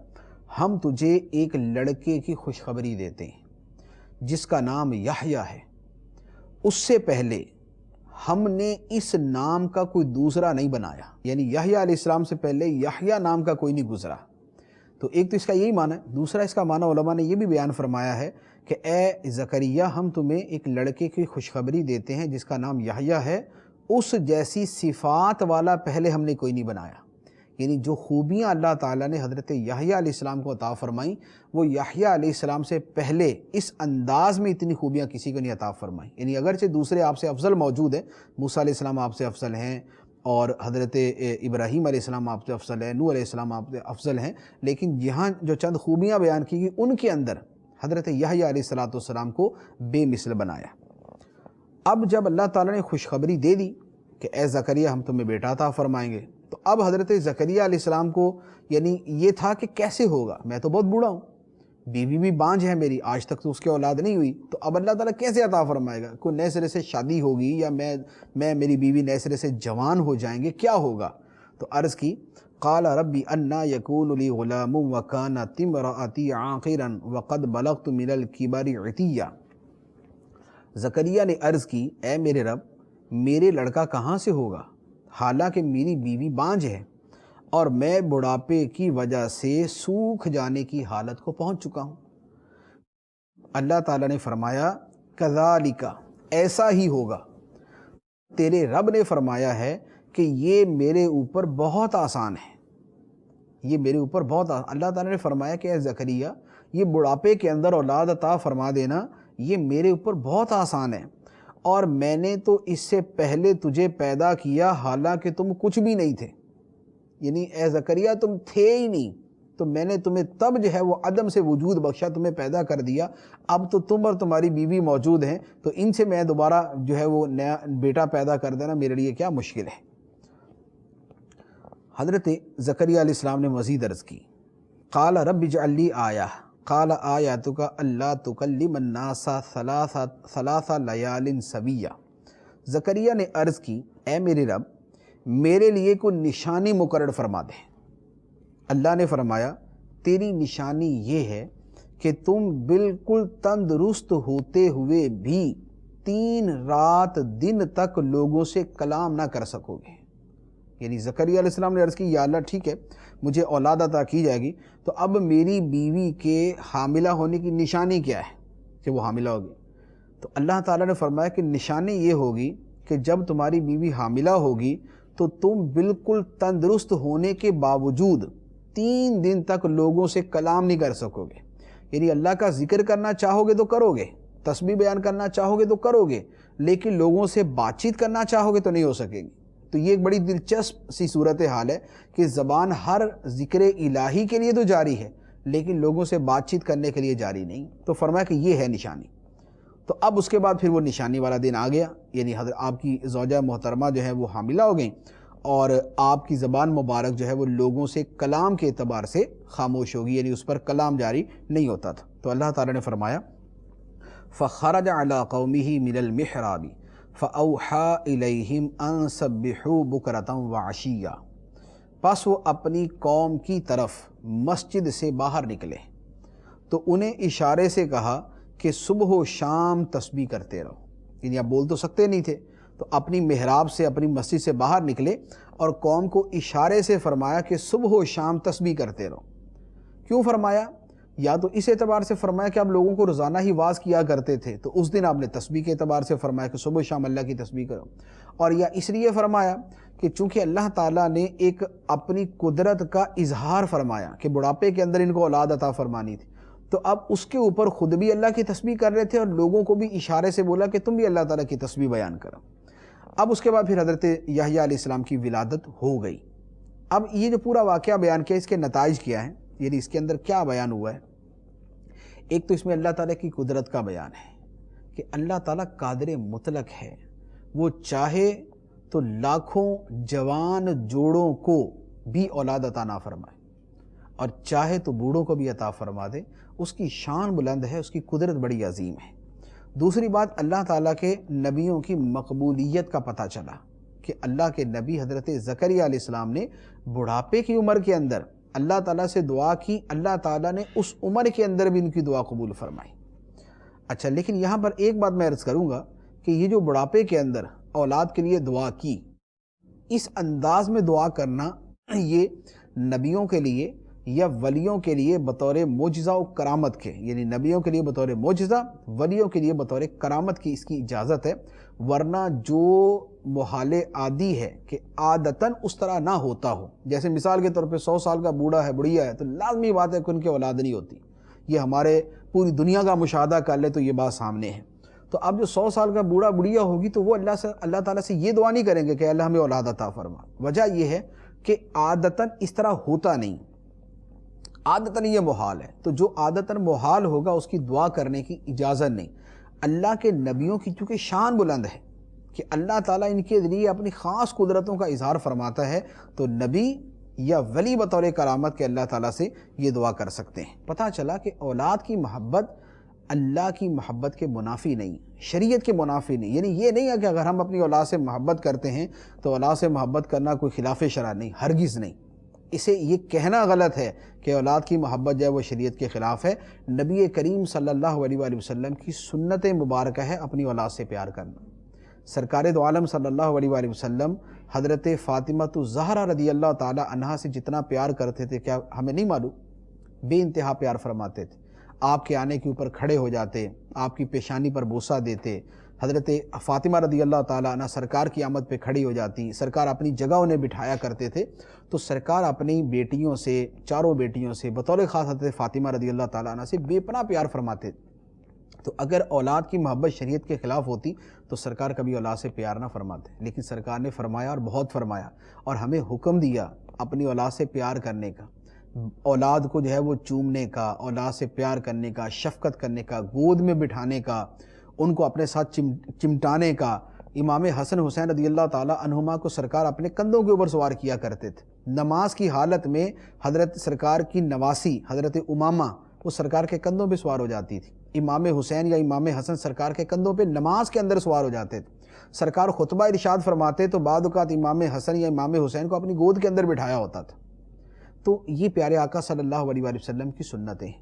ہم تجھے ایک لڑکے کی خوشخبری دیتے ہیں جس کا نام یحییٰ ہے، اس سے پہلے ہم نے اس نام کا کوئی دوسرا نہیں بنایا، یعنی یحییٰ علیہ السلام سے پہلے یحییٰ نام کا کوئی نہیں گزرا۔ تو ایک تو اس کا یہی معنی ہے، دوسرا اس کا معنی علماء نے یہ بھی بیان فرمایا ہے کہ اے زکریا ہم تمہیں ایک لڑکے کی خوشخبری دیتے ہیں جس کا نام یحییٰ ہے، اس جیسی صفات والا پہلے ہم نے کوئی نہیں بنایا، یعنی جو خوبیاں اللہ تعالیٰ نے حضرت یحییٰ علیہ السلام کو عطا فرمائیں وہ یحییٰ علیہ السلام سے پہلے اس انداز میں اتنی خوبیاں کسی کو نہیں عطا فرمائیں۔ یعنی اگرچہ دوسرے آپ سے افضل موجود ہیں، موسیٰ علیہ السلام آپ سے افضل ہیں، اور حضرت ابراہیم علیہ السلام آپ سے افضل ہے، نوح علیہ السلام آپ سے افضل ہیں، لیکن یہاں جو چند خوبیاں بیان کی گئی ان کے اندر حضرت یحییٰ علیہ السلام کو بے مثل بنایا۔ اب جب اللہ تعالیٰ نے خوشخبری دے دی کہ اے زکریا ہم تمہیں بیٹا عطا فرمائیں گے، تو اب حضرت زکریا علیہ السلام کو یعنی یہ تھا کہ کیسے ہوگا، میں تو بہت بوڑھا ہوں، بیوی بھی بانجھ ہے میری، آج تک تو اس کے اولاد نہیں ہوئی، تو اب اللہ تعالیٰ کیسے عطا فرمائے گا؟ کوئی نئے سرے سے شادی ہوگی یا میری بیوی نئے سرے سے جوان ہو جائیں گے، کیا ہوگا؟ تو عرض کی قال ربی انا یکون لی غلام وکانت امرأتی عاقرا وقد بلغت من الکبر عتیا۔ زکریا نے عرض کی اے میرے رب میرے لڑکا کہاں سے ہوگا حالانکہ میری بیوی بانجھ ہے اور میں بڑھاپے کی وجہ سے سوکھ جانے کی حالت کو پہنچ چکا ہوں۔ اللہ تعالیٰ نے فرمایا کذالک ایسا ہی ہوگا، تیرے رب نے فرمایا ہے کہ یہ میرے اوپر بہت آسان ہے، یہ میرے اوپر بہت آسان۔ اللہ تعالیٰ نے فرمایا کہ اے زکریا یہ بڑھاپے کے اندر اولاد عطا فرما دینا یہ میرے اوپر بہت آسان ہے، اور میں نے تو اس سے پہلے تجھے پیدا کیا حالانکہ تم کچھ بھی نہیں تھے، یعنی اے زکریا تم تھے ہی نہیں، تو میں نے تمہیں تب جو ہے وہ عدم سے وجود بخشا، تمہیں پیدا کر دیا، اب تو تم اور تمہاری بیوی موجود ہیں، تو ان سے میں دوبارہ جو ہے وہ نیا بیٹا پیدا کر دینا میرے لیے کیا مشکل ہے۔ حضرت زکریا علیہ السلام نے مزید عرض کی قال رب اجعل لی آیہ قال آیاتک اللہ تکلم الناس ثلاث لیال سویہ۔ زکریا نے عرض کی اے میرے رب میرے لیے کوئی نشانی مقرر فرما دے۔ اللہ نے فرمایا تیری نشانی یہ ہے کہ تم بالکل تندرست ہوتے ہوئے بھی 3 رات دن تک لوگوں سے کلام نہ کر سکو گے۔ یعنی زکریا علیہ السلام نے عرض کی یا اللہ ٹھیک ہے مجھے اولاد عطا کی جائے گی، تو اب میری بیوی کے حاملہ ہونے کی نشانی کیا ہے کہ وہ حاملہ ہوگی؟ تو اللہ تعالیٰ نے فرمایا کہ نشانی یہ ہوگی کہ جب تمہاری بیوی حاملہ ہوگی تو تم بالکل تندرست ہونے کے باوجود 3 دن تک لوگوں سے کلام نہیں کر سکو گے۔ یعنی اللہ کا ذکر کرنا چاہو گے تو کرو گے، تسبیح بیان کرنا چاہو گے تو کرو گے، لیکن لوگوں سے بات چیت کرنا چاہو گے تو نہیں ہو سکے گی۔ تو یہ ایک بڑی دلچسپ سی صورتحال ہے کہ زبان ہر ذکر الہی کے لیے تو جاری ہے لیکن لوگوں سے بات چیت کرنے کے لیے جاری نہیں۔ تو فرمایا کہ یہ ہے نشانی۔ تو اب اس کے بعد پھر وہ نشانی والا دن آ گیا، یعنی حضرت آپ کی زوجہ محترمہ جو ہے وہ حاملہ ہو گئیں اور آپ کی زبان مبارک جو ہے وہ لوگوں سے کلام کے اعتبار سے خاموش ہوگی، یعنی اس پر کلام جاری نہیں ہوتا تھا۔ تو اللہ تعالیٰ نے فرمایا فخرج علی قومہ من المحراب فَأَوْحَىٰ إِلَيْهِمْ أَن سَبِّحُوا بُكْرَةً وَعَشِيًّا، پس وہ اپنی قوم کی طرف مسجد سے باہر نکلے تو انہیں اشارے سے کہا کہ صبح و شام تسبیح کرتے رہو، یعنی آپ بول تو سکتے نہیں تھے، تو اپنی محراب سے اپنی مسجد سے باہر نکلے اور قوم کو اشارے سے فرمایا کہ صبح و شام تسبیح کرتے رہو۔ کیوں فرمایا؟ یا تو اس اعتبار سے فرمایا کہ آپ لوگوں کو روزانہ ہی واز کیا کرتے تھے تو اس دن آپ نے تسبیح کے اعتبار سے فرمایا کہ صبح شام اللہ کی تسبیح کرو، اور یا اس لیے فرمایا کہ چونکہ اللہ تعالیٰ نے ایک اپنی قدرت کا اظہار فرمایا کہ بڑھاپے کے اندر ان کو اولاد عطا فرمانی تھی، تو اب اس کے اوپر خود بھی اللہ کی تسبیح کر رہے تھے اور لوگوں کو بھی اشارے سے بولا کہ تم بھی اللہ تعالیٰ کی تسبیح بیان کرو۔ اب اس کے بعد پھر حضرت یحییٰ علیہ السلام کی ولادت ہو گئی۔ اب یہ جو پورا واقعہ بیان کیا اس کے نتائج کیا ہیں، یعنی اس کے اندر کیا بیان ہوا ہے؟ ایک تو اس میں اللہ تعالیٰ کی قدرت کا بیان ہے کہ اللہ تعالیٰ قادر مطلق ہے، وہ چاہے تو لاکھوں جوان جوڑوں کو بھی اولاد عطا نہ فرمائے، اور چاہے تو بوڑھوں کو بھی عطا فرما دے، اس کی شان بلند ہے، اس کی قدرت بڑی عظیم ہے۔ دوسری بات، اللہ تعالیٰ کے نبیوں کی مقبولیت کا پتہ چلا کہ اللہ کے نبی حضرت زکریا علیہ السلام نے بڑھاپے کی عمر کے اندر اللہ تعالیٰ سے دعا کی، اللہ تعالیٰ نے اس عمر کے اندر بھی ان کی دعا قبول فرمائی۔ اچھا، لیکن یہاں پر ایک بات میں عرض کروں گا کہ یہ جو بڑھاپے کے اندر اولاد کے لیے دعا کی، اس انداز میں دعا کرنا یہ نبیوں کے لیے یا ولیوں کے لیے بطور معجزہ و کرامت کے، یعنی نبیوں کے لیے بطور معجزہ، ولیوں کے لیے بطور کرامت کی اس کی اجازت ہے، ورنہ جو محال عادی ہے کہ عادتاً اس طرح نہ ہوتا ہو، جیسے مثال کے طور پہ 100 سال کا بوڑھا ہے، بڑھیا ہے، تو لازمی بات ہے کہ ان کی اولاد نہیں ہوتی۔ یہ ہمارے پوری دنیا کا مشاہدہ کر لے تو یہ بات سامنے ہے۔ تو اب جو 100 سال کا بوڑھا بڑھیا ہوگی تو وہ اللہ تعالیٰ سے یہ دعا نہیں کریں گے کہ اللہ ہمیں اولاد عطا فرما۔ وجہ یہ ہے کہ عادتاً اس طرح ہوتا نہیں، عادتاً یہ محال ہے، تو جو عادتاً محال ہوگا اس کی دعا کرنے کی اجازت نہیں۔ اللہ کے نبیوں کی چونکہ شان بلند ہے کہ اللہ تعالیٰ ان کے ذریعے اپنی خاص قدرتوں کا اظہار فرماتا ہے، تو نبی یا ولی بطور کرامت کے اللہ تعالیٰ سے یہ دعا کر سکتے ہیں۔ پتہ چلا کہ اولاد کی محبت اللہ کی محبت کے منافی نہیں، شریعت کے منافی نہیں، یعنی یہ نہیں ہے کہ اگر ہم اپنی اولاد سے محبت کرتے ہیں تو اولاد سے محبت کرنا کوئی خلاف شرع نہیں، ہرگز نہیں۔ اسے یہ کہنا غلط ہے کہ اولاد کی محبت جو ہے وہ شریعت کے خلاف ہے۔ نبی کریم صلی اللہ علیہ وآلہ وسلم کی سنت مبارکہ ہے اپنی اولاد سے پیار کرنا۔ سرکار دو عالم صلی اللہ علیہ وآلہ وسلم حضرت فاطمہ الزہرا رضی اللہ تعالی عنہا سے جتنا پیار کرتے تھے کیا ہمیں نہیں معلوم؟ بے انتہا پیار فرماتے تھے، آپ کے آنے کے اوپر کھڑے ہو جاتے، آپ کی پیشانی پر بوسہ دیتے۔ حضرت فاطمہ رضی اللہ تعالیٰ عنہ سرکار کی آمد پہ کھڑی ہو جاتی، سرکار اپنی جگہ انہیں بٹھایا کرتے تھے، تو سرکار اپنی بیٹیوں سے، چاروں بیٹیوں سے بطور خاص حضرت فاطمہ رضی اللہ تعالیٰ عنہ سے بے پناہ پیار فرماتے تھے۔ تو اگر اولاد کی محبت شریعت کے خلاف ہوتی تو سرکار کبھی اولاد سے پیار نہ فرماتے، لیکن سرکار نے فرمایا اور بہت فرمایا، اور ہمیں حکم دیا اپنی اولاد سے پیار کرنے کا، اولاد کو جو ہے وہ چومنے کا، اولاد سے پیار کرنے کا، شفقت کرنے کا، گود میں بٹھانے کا، ان کو اپنے ساتھ چمٹانے کا۔ امام حسن حسین رضی اللہ تعالیٰ عنہما کو سرکار اپنے کندھوں کے اوپر سوار کیا کرتے تھے۔ نماز کی حالت میں حضرت سرکار کی نواسی حضرت امامہ وہ سرکار کے کندھوں پہ سوار ہو جاتی تھی۔ امام حسین یا امام حسن سرکار کے کندھوں پہ نماز کے اندر سوار ہو جاتے تھے۔ سرکار خطبہ ارشاد فرماتے تو بعد اوقات امام حسن یا امام حسین کو اپنی گود کے اندر بٹھایا ہوتا تھا۔ تو یہ پیارے آقا صلی اللہ علیہ وآلہ وسلم کی سنتیں ہیں۔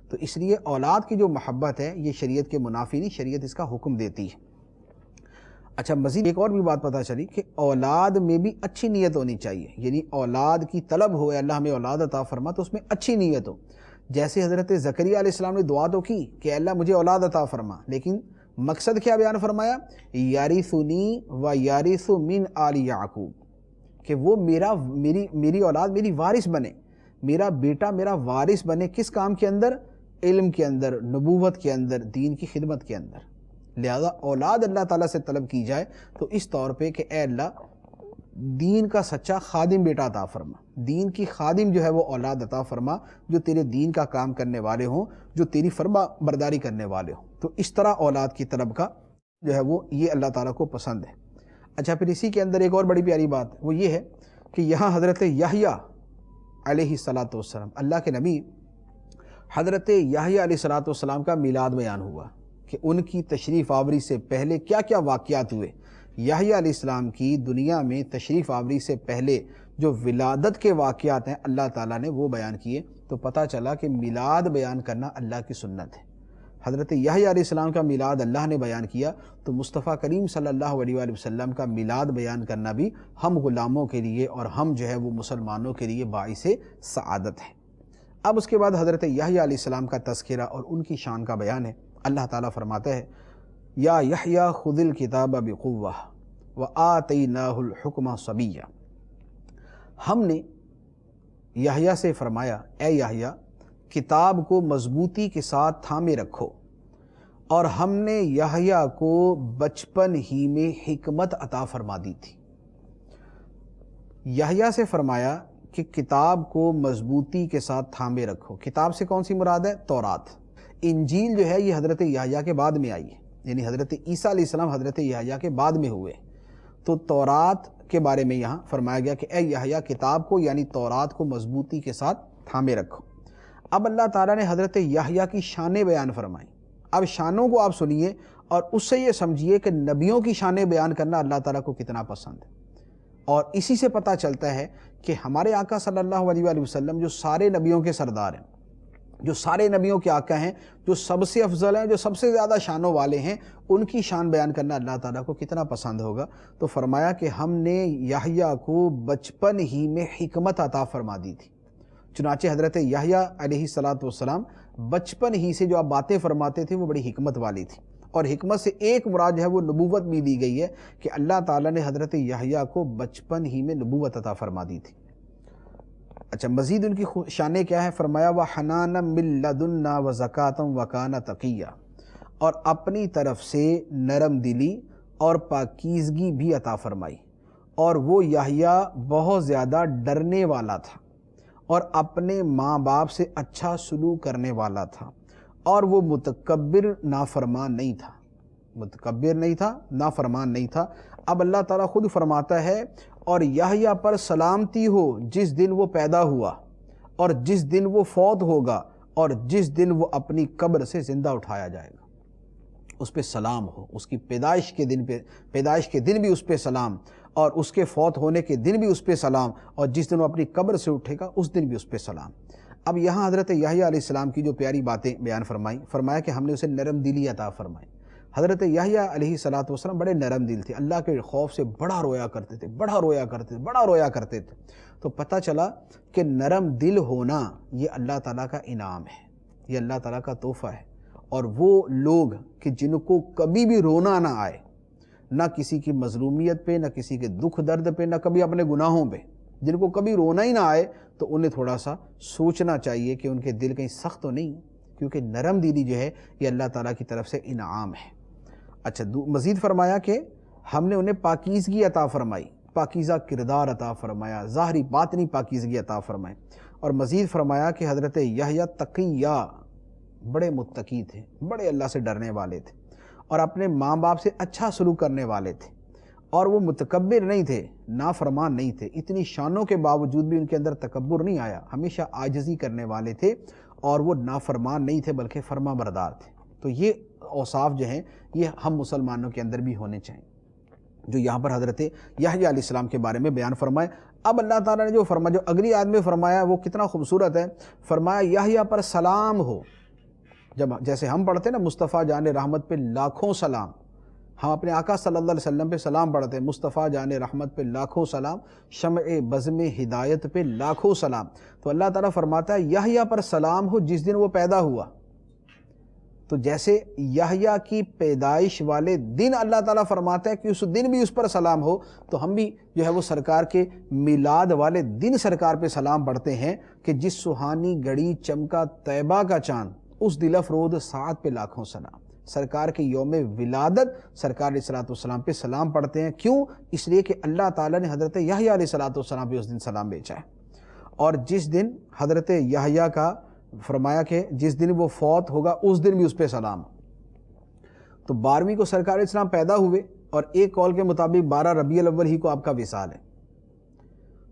تو اس لیے اولاد کی جو محبت ہے یہ شریعت کے منافی نہیں، شریعت اس کا حکم دیتی ہے۔ اچھا، مزید ایک اور بھی بات پتہ چلی کہ اولاد میں بھی اچھی نیت ہونی چاہیے، یعنی اولاد کی طلب ہو، اللہ ہمیں اولاد عطا فرما، تو اس میں اچھی نیت ہو۔ جیسے حضرت زکریا علیہ السلام نے دعا تو کی کہ اللہ مجھے اولاد عطا فرما، لیکن مقصد کیا بیان فرمایا؟ یارثنی و یارث من آل یعقوب، کہ وہ میری اولاد میری وارث بنے، میرا بیٹا میرا وارث بنے۔ کس کام کے اندر؟ علم کے اندر، نبوت کے اندر، دین کی خدمت کے اندر۔ لہذا اولاد اللہ تعالیٰ سے طلب کی جائے تو اس طور پہ کہ اے اللہ دین کا سچا خادم بیٹا عطا فرما، دین کی خادم جو ہے وہ اولاد عطا فرما، جو تیرے دین کا کام کرنے والے ہوں، جو تیری فرما برداری کرنے والے ہوں۔ تو اس طرح اولاد کی طلب کا جو ہے وہ یہ اللہ تعالیٰ کو پسند ہے۔ اچھا، پھر اسی کے اندر ایک اور بڑی پیاری بات وہ یہ ہے کہ یہاں حضرت یحییٰ علیہ السلام، اللہ کے نبی حضرت یحییٰ علیہ السلام کا میلاد بیان ہوا کہ ان کی تشریف آوری سے پہلے کیا کیا واقعات ہوئے۔ یحییٰ علیہ السلام کی دنیا میں تشریف آوری سے پہلے جو ولادت کے واقعات ہیں اللہ تعالیٰ نے وہ بیان کیے، تو پتہ چلا کہ میلاد بیان کرنا اللہ کی سنت ہے۔ حضرت یحییٰ علیہ السلام کا میلاد اللہ نے بیان کیا، تو مصطفیٰ کریم صلی اللہ علیہ وآلہ وسلم کا میلاد بیان کرنا بھی ہم غلاموں کے لیے اور ہم جو ہے وہ مسلمانوں کے لیے باعث سعادت ہے۔ اب اس کے بعد حضرت یحییٰ علیہ السلام کا تذکرہ اور ان کی شان کا بیان ہے۔ اللہ تعالیٰ فرماتا ہے یا یحییٰ خذ الکتاب بقوہ وآتیناہ الحکم صبیہ، ہم نے یحییٰ سے فرمایا اے یحییٰ کتاب کو مضبوطی کے ساتھ تھامے رکھو، اور ہم نے یحییٰ کو بچپن ہی میں حکمت عطا فرما دی تھی۔ یحییٰ سے فرمایا کہ کتاب کو مضبوطی کے ساتھ تھامے رکھو۔ کتاب سے کون سی مراد ہے؟ تورات۔ انجیل جو ہے یہ حضرت یحییٰ کے بعد میں آئی ہے، یعنی حضرت عیسیٰ علیہ السلام حضرت یحییٰ کے بعد میں ہوئے۔ تو تورات کے بارے میں یہاں فرمایا گیا کہ اے یحییٰ کتاب کو یعنی تورات کو مضبوطی کے ساتھ تھامے رکھو۔ اب اللہ تعالیٰ نے حضرت یحییٰ کی شانیں بیان فرمائیں۔ اب شانوں کو آپ سنیے اور اس سے یہ سمجھیے کہ نبیوں کی شانیں بیان کرنا اللہ تعالیٰ کو کتنا پسند ہے، اور اسی سے پتہ چلتا ہے کہ ہمارے آقا صلی اللہ علیہ وآلہ وسلم جو سارے نبیوں کے سردار ہیں، جو سارے نبیوں کے آقا ہیں، جو سب سے افضل ہیں، جو سب سے زیادہ شانوں والے ہیں، ان کی شان بیان کرنا اللہ تعالیٰ کو کتنا پسند ہوگا۔ تو فرمایا کہ ہم نے یحییٰ کو بچپن ہی میں حکمت عطا فرما دی تھی۔ چنانچہ حضرت یحییٰ علیہ السلام بچپن ہی سے جو آپ باتیں فرماتے تھے وہ بڑی حکمت والی تھی، اور حکمت سے ایک مراد جو ہے وہ نبوت بھی دی گئی ہے کہ اللہ تعالیٰ نے حضرت یحییٰ کو بچپن ہی میں نبوت عطا فرما دی تھی۔ اچھا، مزید ان کی شانیں کیا ہے؟ فرمایا وَحَنَانًا مِن لَدُنَّا وَزَكَاةً وَكَانَ تَقِيًّا، اور اپنی طرف سے نرم دلی اور پاکیزگی بھی عطا فرمائی، اور وہ یحییٰ بہت زیادہ ڈرنے والا تھا اور اپنے ماں باپ سے اچھا سلوک کرنے والا تھا، اور وہ متکبر نافرمان نہیں تھا، متکبر نہیں تھا، نافرمان نہیں تھا۔ اب اللہ تعالیٰ خود فرماتا ہے اور یحییٰ پر سلامتی ہو جس دن وہ پیدا ہوا اور جس دن وہ فوت ہوگا اور جس دن وہ اپنی قبر سے زندہ اٹھایا جائے گا، اس پہ سلام ہو۔ اس کی پیدائش کے دن بھی اس پہ سلام، اور اس کے فوت ہونے کے دن بھی اس پہ سلام، اور جس دن وہ اپنی قبر سے اٹھے گا اس دن بھی اس پہ سلام۔ اب یہاں حضرت یحییٰ علیہ السلام کی جو پیاری باتیں بیان فرمائیں، فرمایا کہ ہم نے اسے نرم دلی عطا فرمائی۔ حضرت یحییٰ علیہ السلام بڑے نرم دل تھے، اللہ کے خوف سے بڑا رویا کرتے تھے، بڑا رویا کرتے تھے۔ تو پتہ چلا کہ نرم دل ہونا یہ اللہ تعالیٰ کا انعام ہے، یہ اللہ تعالیٰ کا تحفہ ہے۔ اور وہ لوگ کہ جن کو کبھی بھی رونا نہ آئے، نہ کسی کی مظلومیت پہ، نہ کسی کے دکھ درد پہ، نہ کبھی اپنے گناہوں پہ، جن کو کبھی رونا ہی نہ آئے، تو انہیں تھوڑا سا سوچنا چاہیے کہ ان کے دل کہیں سخت تو نہیں، کیونکہ نرم دلی جو ہے یہ اللہ تعالیٰ کی طرف سے انعام ہے۔ اچھا، مزید فرمایا کہ ہم نے انہیں پاکیزگی عطا فرمائی، پاکیزہ کردار عطا فرمایا، ظاہری باطنی پاکیزگی عطا فرمائی۔ اور مزید فرمایا کہ حضرت یحییٰ تقیہ، بڑے متقی تھے، بڑے اللہ سے ڈرنے والے تھے، اور اپنے ماں باپ سے اچھا سلوک کرنے والے تھے، اور وہ متکبر نہیں تھے، نافرمان نہیں تھے۔ اتنی شانوں کے باوجود بھی ان کے اندر تکبر نہیں آیا، ہمیشہ عاجزی کرنے والے تھے، اور وہ نافرمان نہیں تھے بلکہ فرما بردار تھے۔ تو یہ اوصاف جو ہیں یہ ہم مسلمانوں کے اندر بھی ہونے چاہیے، جو یہاں پر حضرت یحییٰ علیہ السلام کے بارے میں بیان فرمائے۔ اب اللہ تعالیٰ نے جو فرمایا، جو اگلی آیت میں فرمایا وہ کتنا خوبصورت ہے۔ فرمایا یحییٰ پر سلام ہو، جب جیسے ہم پڑھتے ہیں نا مصطفیٰ جان رحمت پہ لاکھوں سلام، ہم اپنے آقا صلی اللہ علیہ وسلم پہ سلام پڑھتے ہیں، مصطفیٰ جان رحمت پہ لاکھوں سلام، شمع بزم ہدایت پہ لاکھوں سلام۔ تو اللہ تعالیٰ فرماتا ہے یحییٰ پر سلام ہو جس دن وہ پیدا ہوا۔ تو جیسے یحییٰ کی پیدائش والے دن اللہ تعالیٰ فرماتا ہے کہ اس دن بھی اس پر سلام ہو، تو ہم بھی جو ہے وہ سرکار کے میلاد والے دن سرکار پہ سلام پڑھتے ہیں کہ جس سہانی گھڑی چمکا طیبہ کا چاند، اس دل افروز ساعت پہ لاکھوں سلام۔ سرکار کے یوم ولادت سرکار علیہ السلام پہ سلام پڑھتے ہیں، کیوں؟ اس لیے کہ اللہ تعالیٰ نے حضرت یحییٰ علیہ السلام پہ اس دن سلام بھیجا ہے۔ اور جس دن حضرت یحییٰ کا فرمایا کہ جس دن وہ فوت ہوگا اس دن بھی اس پہ سلام۔ تو 12ویں کو سرکار علیہ السلام پیدا ہوئے، اور ایک قول کے مطابق 12 ربیع الاول ہی کو آپ کا وصال ہے۔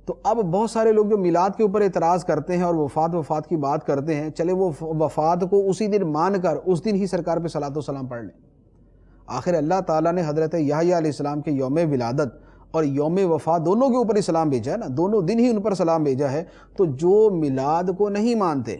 تو اب بہت سارے لوگ جو میلاد کے اوپر اعتراض کرتے ہیں اور وفات کی بات کرتے ہیں، چلے وہ وفات کو اسی دن مان کر اس دن ہی سرکار پہ صلاۃ و سلام پڑھ لیں۔ آخر اللہ تعالیٰ نے حضرت یحییٰ علیہ السلام کے یوم ولادت اور یوم وفات دونوں کے اوپر ہی سلام بھیجا ہے نا، دونوں دن ہی ان پر سلام بھیجا ہے۔ تو جو میلاد کو نہیں مانتے،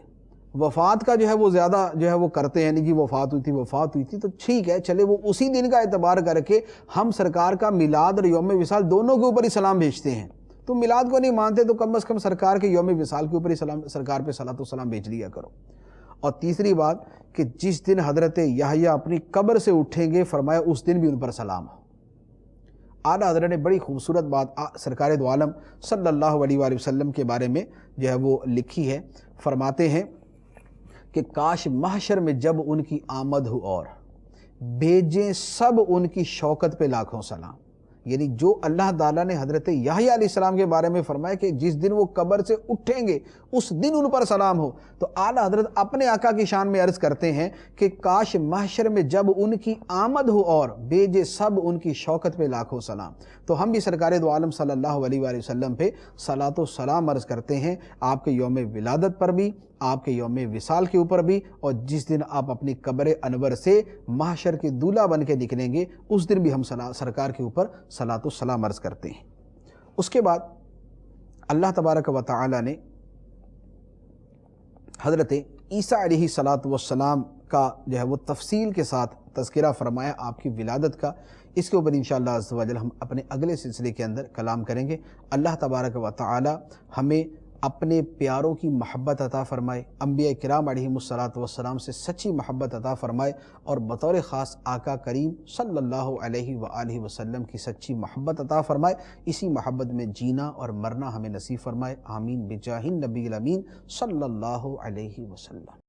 وفات کا جو ہے وہ زیادہ جو ہے وہ کرتے ہیں، نہیں جی وفات ہوئی تھی، تو ٹھیک ہے، چلے وہ اسی دن کا اعتبار کر کے ہم سرکار کا میلاد اور یوم وصال دونوں کے اوپر ہی سلام بھیجتے ہیں۔ تو میلاد کو نہیں مانتے تو کم از کم سرکار کے یوم وصال کے اوپر ہی سرکار پہ صلاۃ و سلام بھیج لیا کرو۔ اور تیسری بات کہ جس دن حضرت یحییٰ اپنی قبر سے اٹھیں گے، فرمایا اس دن بھی ان پر سلام ہو۔ اعلیٰ حضرت نے بڑی خوبصورت بات سرکار دو عالم صلی اللہ علیہ وآلہ وسلم کے بارے میں جو ہے وہ لکھی ہے۔ فرماتے ہیں کہ کاش محشر میں جب ان کی آمد ہو اور بھیجیں سب ان کی شوکت پہ لاکھوں سلام۔ یعنی جو اللہ تعالیٰ نے حضرت یحییٰ علیہ السلام کے بارے میں فرمایا کہ جس دن وہ قبر سے اٹھیں گے اس دن ان پر سلام ہو، تو اعلیٰ حضرت اپنے آقا کی شان میں عرض کرتے ہیں کہ کاش محشر میں جب ان کی آمد ہو اور بھیجے سب ان کی شوکت پہ لاکھوں سلام۔ تو ہم بھی سرکار دو عالم صلی اللہ علیہ وآلہ وسلم پہ صلاۃ و سلام عرض کرتے ہیں، آپ کے یوم ولادت پر بھی، آپ کے یوم وصال کے اوپر بھی، اور جس دن آپ اپنی قبر انور سے محشر کے دولہا بن کے نکلیں گے اس دن بھی ہم سرکار کے اوپر صلاۃ و سلام عرض کرتے ہیں۔ اس کے بعد اللہ تبارک و تعالی نے حضرت عیسیٰ علیہ السلام کا جو ہے وہ تفصیل کے ساتھ تذکرہ فرمایا آپ کی ولادت کا۔ اس کے اوپر انشاءاللہ عز و جل ہم اپنے اگلے سلسلے کے اندر کلام کریں گے۔ اللہ تبارک و تعالی ہمیں اپنے پیاروں کی محبت عطا فرمائے، انبیاء کرام علیہم السلام سے سچی محبت عطا فرمائے، اور بطور خاص آقا کریم صلی اللہ علیہ وآلہ وسلم کی سچی محبت عطا فرمائے۔ اسی محبت میں جینا اور مرنا ہمیں نصیب فرمائے، آمین بجاہ النبی الامین صلی اللہ علیہ وسلم۔